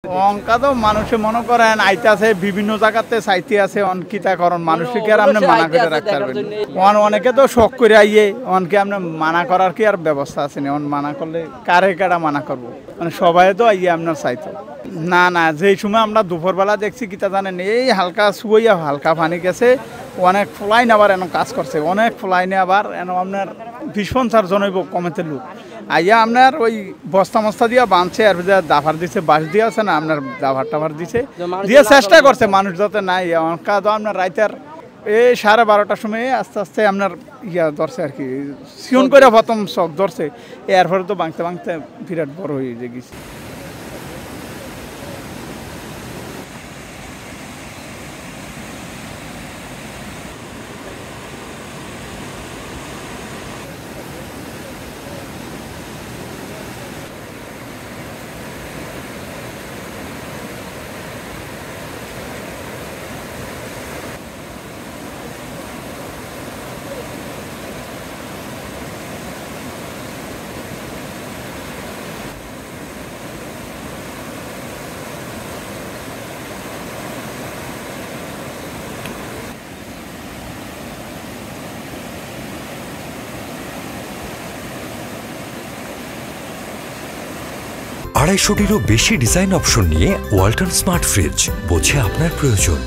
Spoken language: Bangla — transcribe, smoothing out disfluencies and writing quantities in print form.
অঙ্কা তো মানুষে মনে করেন আইতাছে বিভিন্ন জায়গাতে চাইতে আছে অনকিতা করণ মানুষকে আর আপনি মানা করে রাখতে পারবেন অনেকে তো শখ করে আইয়ে অনকে আপনি মানা করার কি আর ব্যবস্থা আছে না মানা করলে কারে কারা মানা করবো মানে সবাই তো আইয়ে আপনার চাইতো না না যেই সময় আমরা দুপুরবেলা দেখছি কিতা জানেন এই হালকা শুয়াইয়া হালকা পানি গেছে অনেক ফ্লাইন আবার এন কাজ করছে অনেক ফ্লাইনে আবার এন আপনার 20-50 জন হইব কমেতে লোক আইয়া আপনার ওই বস্তা মস্তা দিয়া বাঁধছে আর দাফার দিছে বাঁশ দিয়ে আছে না আপনার দাফার টাফার দিছে দিয়ে চেষ্টা করছে মানুষ যাতে নাই কাজ আপনার রাইতের এই 12:30টার সময় আস্তে আস্তে আপনার ধরছে আর কি সিয়ন করে প্রথম শখ ধরছে এরপরে তো ভাঙতে ভাঙতে বিরাট বড় হয়ে গেছে। আড়াইশোটিরও বেশি ডিজাইন অপশন নিয়ে ওয়ালটন স্মার্ট ফ্রিজ বোঝে আপনার প্রয়োজন।